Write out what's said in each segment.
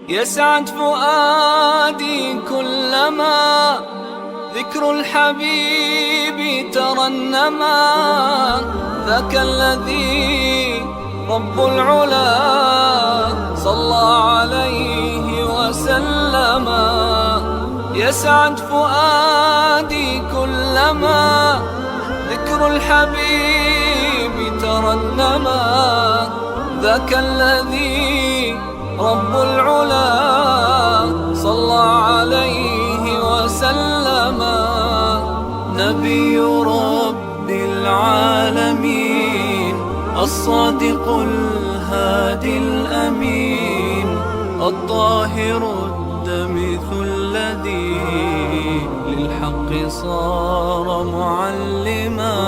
يسعد فؤادي كلما ذكر الحبيب ترنما. ذاك الذي رب العلا صلى عليه وسلم. يسعد فؤادي كلما ذكر الحبيب ترنما. ذاك الذي رب العلا صلى عليه وسلم. نبي رب العالمين الصادق الهادي الأمين الطاهر الدمث الذي للحق صار معلما.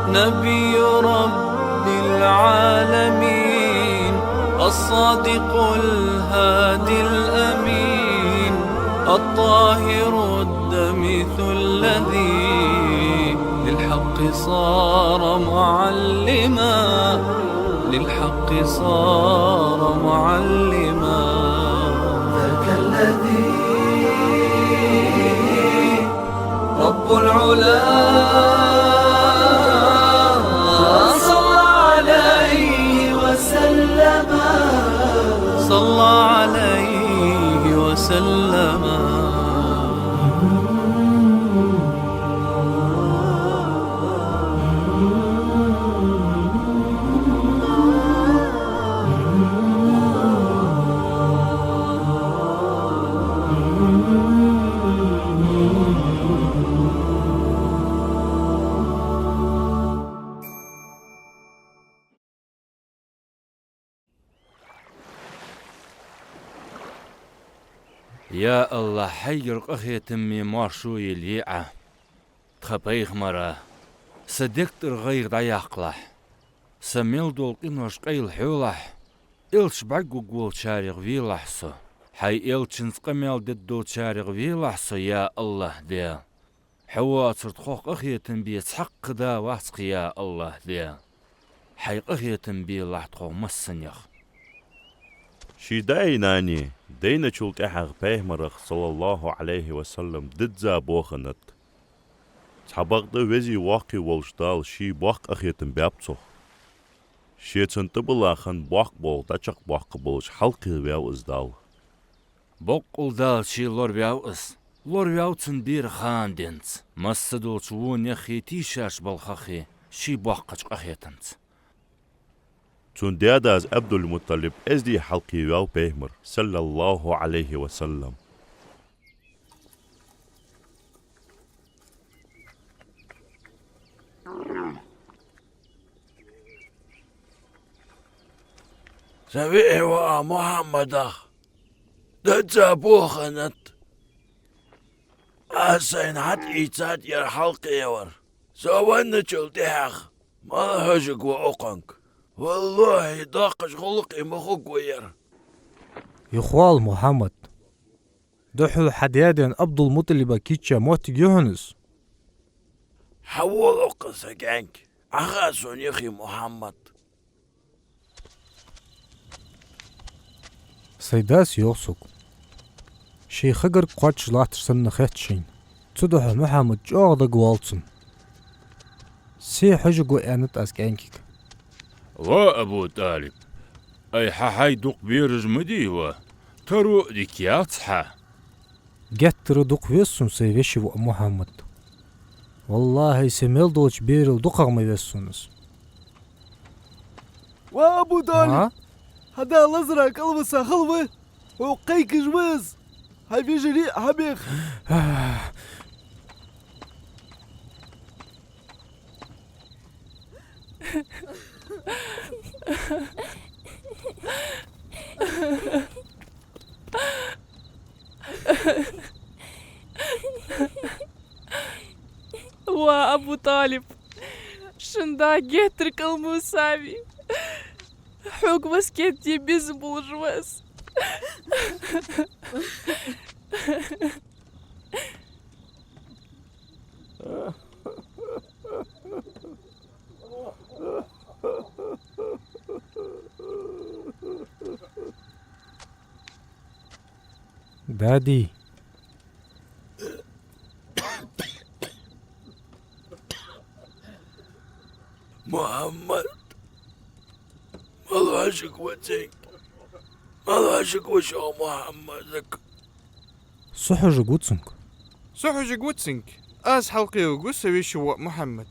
نبي رب العالمين الصادق الهادي الأمين الطاهر الدمث الذي للحق صار معلما. للحق صار معلما. ذاك الذي رب العلا صلى عليه وسلم. صلى عليه وسلم. يا الله حير أخي تمي مارشو يليعة تخبيخ مرة صدقت الغير ضياقلح سميل دول قنوش قيل حولح إلش بعقو قول شارغ فيلحسو حي إلشنس قميل ددو شارغ فيلحسو. يا الله دي حواتر تخوق أخي تنبي تحق دا واسق. يا الله دي حي أخي تنبي لحتخو مسنيخ شيداي ناني دينا شولت احغ بيهمرخ صلى الله عليه وسلم ددزا بوخنت تحبقد وزي واقي والشدال شي باق اخيتن بابتو شي تنتبلاخن باق بول دچق باق بولش حلقي وياو ازدال بقول دال شي لور بياوس لور بياوتن بير خان دينت مسدول شوون يخي تيشاش بالخخي شي باقچ اخيتنت تون دياداز عبد المطلب ازدي حلقي وياو بيهمر صلى الله عليه وسلم. سبيع محمد دجا بوخنت أسين حد إيتاد ير حلقي يور سوان تشلتيخ ما هجك وأقنك والله داقش خلقي مخوك وير يخوال محمد دحو حديادين عبد المطلب كيتشا موت يهنس حول أقصك عنك أخاسون يخي محمد سيداس يوسك شي خقر قواتش لاتر سن خيتشين تدحو محمد جوغدا قوالتسن سي حجقو انت اسكانكيك وأبو طالب أي حاي دوق بيرج مديوة ترو ديكيات حا جتر دوق ويسون سي وشي محمد والله سميل دوش بيرل دوقغ ما يسونس. وابو طالب هذا الازرق البسه خلوه وقيك جواز هاي في جري حبيخ وابو طالب شندا جيترك الموسامي حوق مسكت يبيزبو جواز دادي محمد مالهاشك وتيك مالهاشك وشو محمدك صحج قوتسنك صحج قوتسنك أس حلقي وقوس ويشو محمد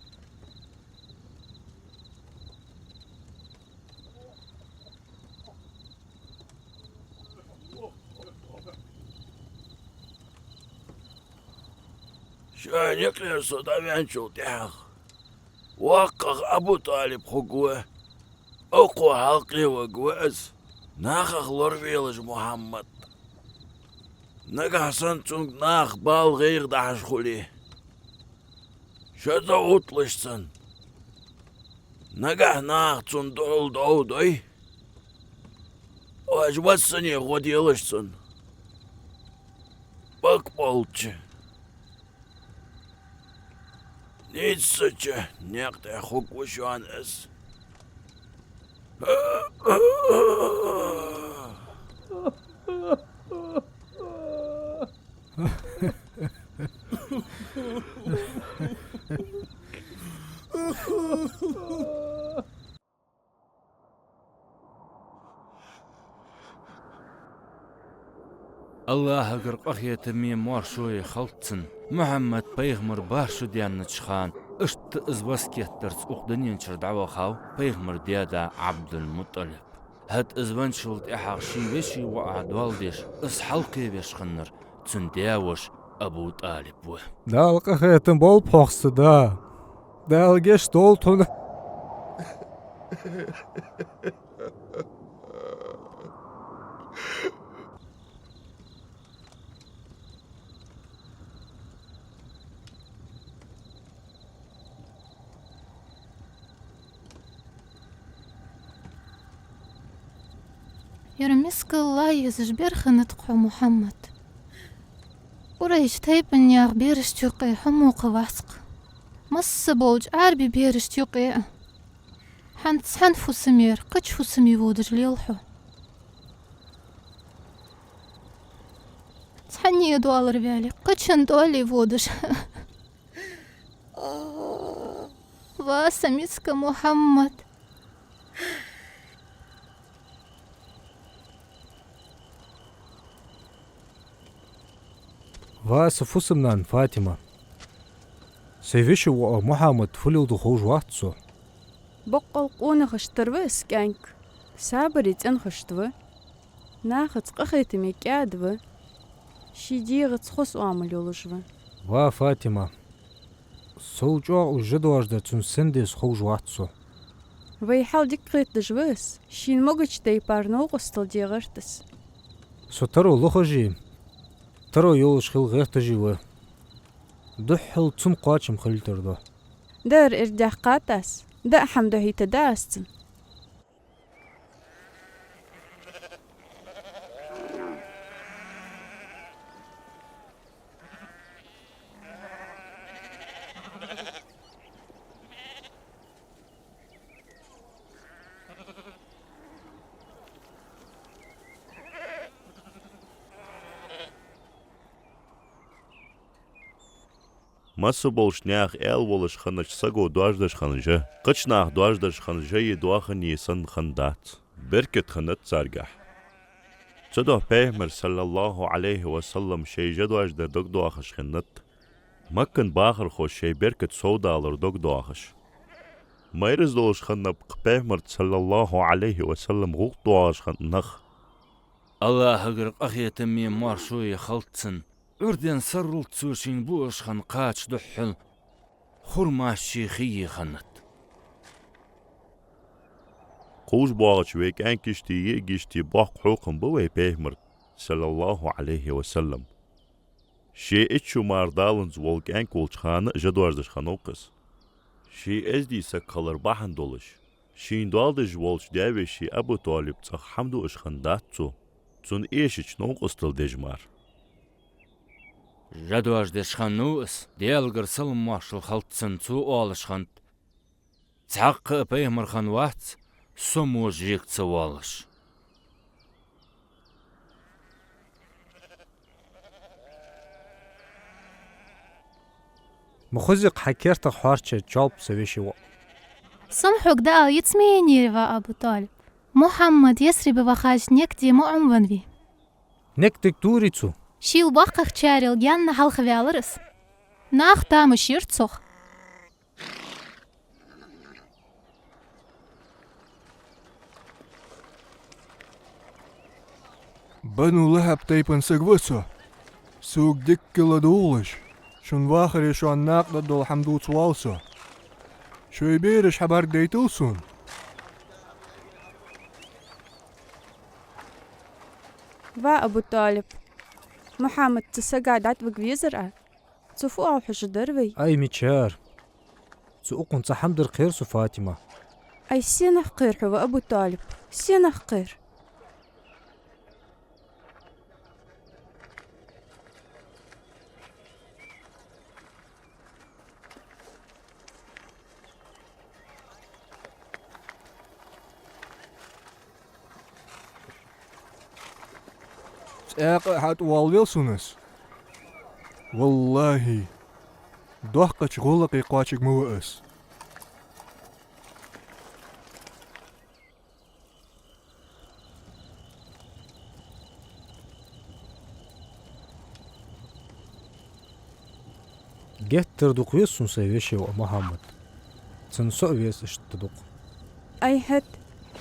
شان يكلر صدامي شو تحخ وقق أبو طالب خقوه أقوى حلقي وقوز ناخخ لورفيلج محمد نقع سنتونك ناخ بال غير دحش خليه شتا اوتلشسن نقع ناخ تون دول دو دوي واجبتسن يغوديلشسن بك بولتش نيتسچه نيقت خوك وشوان اس الله قرق أخي تميم وارشوي خلطسن محمد بيغمر باشو ديان نتشخان اشت ازبس كيترس اقدن ينشر دعوة خاو بيغمر ديادا عبد المطلب هاد ازبان شلت احاق شي بشي وقعد والديش اس حلقي بيش خنر تسن دياوش أبو طالب وه دالق أخيتم بول بوخس دا دالقش دولتون يرمسك الله يزجبر خنتقو محمد وريش تيبن ياغ بيرش تيقي حموق واسق مص بولج عربي بيرش تيقي حنت حنفو سمير قج فو سمي وودج ليلحو تحني $1 بالي قجن دولي وودج واسميسك محمد واس فوسمنان فاطمة سيفيشو محمد فلو دخوج واتسو بقل قون خشترو اسكانك سابريت ان خشتو ناخت قخيت ميكادو شيديغت خص عمل يولشو وا فاطمة سوجو وجدواج دا تون سندس خوج واتسو ويحاول ديكريت دجوس شين موجش دي بارنو قستل ديغرتس سترو لخجي ترى يولش خل غير تجيوه دحل تم قاچم خلتر ده دار ارجاح قاتس دا حمدو هي تداستن Massa bolshnях el wolish khanach sago dwajdash khanja qichnach dwajdash khanja yidwachen yisan khandat berket khanat sargah Tado Peygamber sallallahu alayhi wa sallam shay jadwajda dogdwachash khanat Makkan bakhir khosh shay berket sowdalar dogdwachash Mayriz dolish khanab Peygamber sallallahu alayhi wa sallam gugdwachash khanach الله قرق أخي تميم مارشوي خلطسن أردن سرل تسوشين بوش خن قاتش دحل خرما الشيخي خنت قوش باغش ويك انكشتي يجشتي باق حوقن بوي بيهمر صلى الله عليه وسلم شي اتشو ماردالنز والك انكولش خانة جدوارزش خانوقس شي ازدي سكالر باحن دولش شين دوالدش والش داوي شي أبو طالب تخ حمدو اش خنداتسو تون ايشش نوقس تل دجمار جدواج دشخان نوس ديالغر سلم مارشل خلطسن تو آلشخان تحق بيهمر خان وات سمو جيك توالش مخزق حكيرت حارشة جالب سويشي و سمحك دا يتسميني روا أبو طالب محمد يسري ببخاش نيكتي مؤمن بي نكتك دوريتو شيل باقق تشاريل جان حلق فيالرس ناخ تام شيرتسوخ بنو لهب تيبن سقوسو سوق ديك كلا دولش شون واخر شو الناقد دول حمدوت والسو شو يبيرش حبار ديتوسون وا أبو طالب محمد تسقعد عتبك بيزرع تفو أو حش دروي أي ميتشار سوقن تحمدر خير سو فاطمة أي سينه قير هو أبو طالب سينه قير حات والويلسونس والله ضحكة غلق يقاتشك موئس جهت تردوق ويسون سويشي ومحمد تنسو ويس اشتدوق أي هد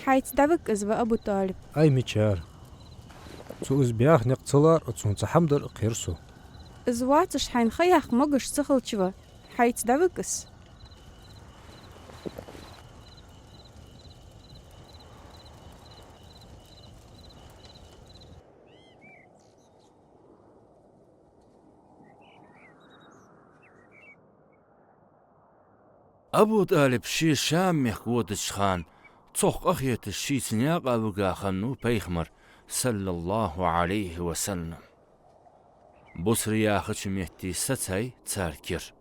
حيت دبك إزوا أبو طالب أي ميتشار سو إزبياخ نقتلار أتسون تحمدر قيرسو إزواتش حين خياخ مقش سخل شوا حيت دبكس أبو طالب شي شام يخوت الشخان تصخ أخيت الشي سنياق أبو خنو بيخمر صلى الله عليه وسلم بصري ياخش ميهتي ستاي تاركير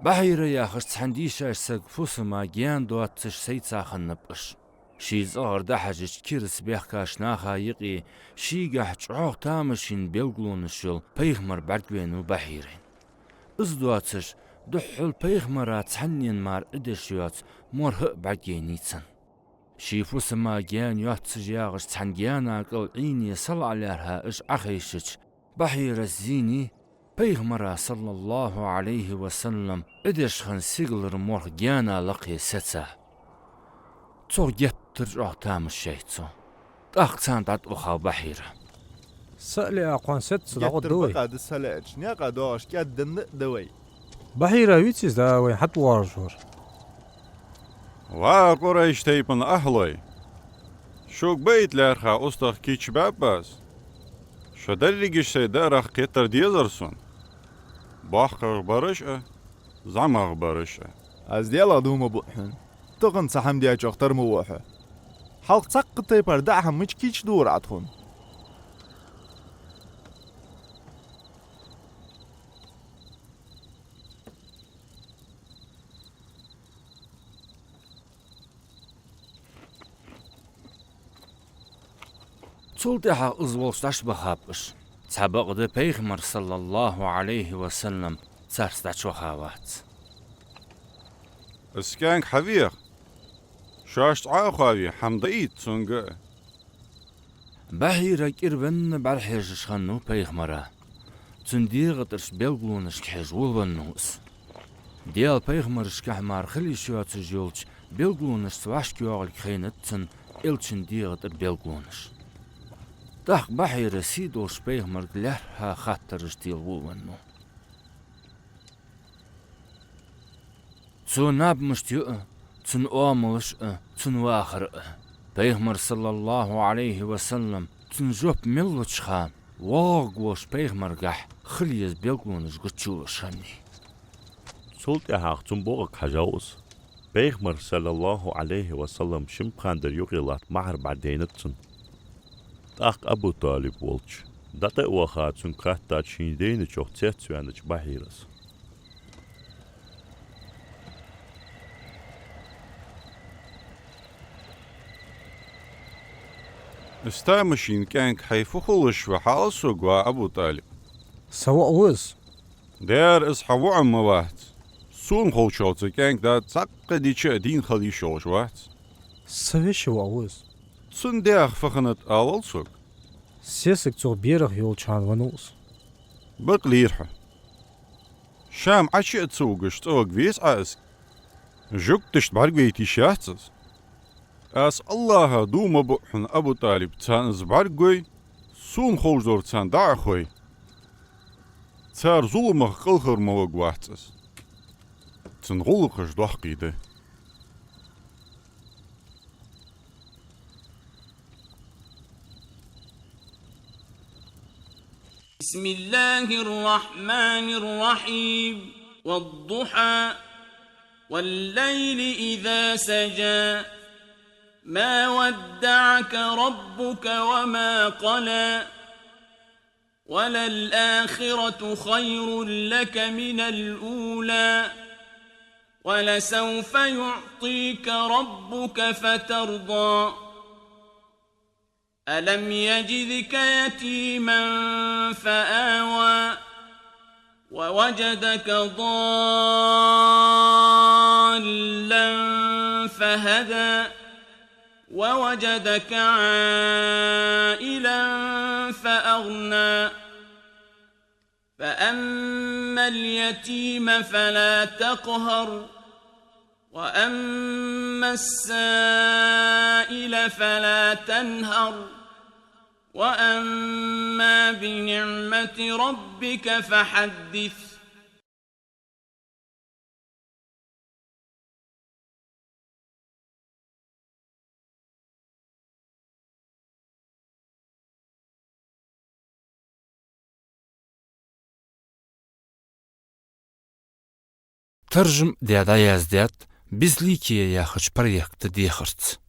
بحير ياخش تحنديش أشسق فوسما جيان دواتش سيتساخن نبقش شي زغر دحجش كيرس بيحكاش ناخا يقي شي قحج عوغ تامشين بيلقلون الشل بيخمر بردوينو بحيرين ازدواتش دحل بيخمرات تحنين مار إدشيوات مرهق بعجينيتسن شيفو سما جيان يواتسج ياغش تحنجيانا قل عيني صل عليها إش أخيشج بحير الزيني بيغمرا صلى الله عليه وسلم إدشخن سيغلر مرخ جيانا لقي ستسا تو يتر تام الشيطو أخسان تات أخا بحيرة سألي أقوان ست صداقو دوي قاد السلاج نيقا دوش كاد دوي بحيرة ويتسيز داوي حتى وارجور وقريش تيبن أهلي شوك بيت لارخا أستخ كيش باباس شو دلقش سيدارخ كتر ديزرسون باخر برشة زمغ برشة از ديالا دوما بوحن تغن سحم دياج اختر موحة حلق تسق تيبر دعها مش كيش دور عدخون تولتها أزولستاش بخابش سبق ده بيغمر صلى الله عليه وسلم ترستاش وخاوات اسكانك حبيخ شاشت عاخاوي حمدئيت سونغ بحيرة كيربن برحيش خنو بيغمرا تنديغ ترش بيلغلونش كحجول والنوس ديال بيغمرش كحمار خلي شوات جولش بيلغلونش سواش كيوغل كخينتن إلشن ديغ تر بيلغلونش داخ بحيرة سيدو شبيغمر لرها خاطرش ديال والنو تسو ناب مشتيق تن آملش تن واخر بيغمر صلى الله عليه وسلم تن جوب ملوش خام واغوش بيغمر قح خليز بيلغونش قتشوش خاني سولت أحاق تنبوغك حجاوز بيغمر صلى الله عليه وسلم شمخان در يغيلات معر بعدينتن تاق أبو طالب والش داتا وخات سن قهتا شيندين جوغ تيتسوانج بحيرس استامشين كانك حيفو خلش وحالسوق أبو طالب سواء وز Der is Hawaii mawacht. Soon holshot kijk dat zakke die dien khalisho wacht. سويش وأوز Sun der fachen het al zoek. سيسك تو بيرغ يول شان ونوس بقليرها. Sham asje zugest ook wees as. Juktest bargweiti shatzes. As Allah doema buhn Abu Talib tsan zbargoi soon khozdor tsan daagoi. Tsar zulmag qilger moog wachtes. Tsan rolligers dagqide. بسم الله الرحمن الرحيم والضحى والليل إذا سجى ما ودعك ربك وما قلى وللآخرة خير لك من الأولى ولسوف يعطيك ربك فترضى ألم يجدك يتيما فآوى ووجدك ضالا فهدى ووجدك عائلا فأغنى فأما اليتيم فلا تقهر وأما السائل فلا تنهر وأما بنعمة ربك فحدث ترجم ديادا يزداد بزليكي يا خش بريكت ديخرت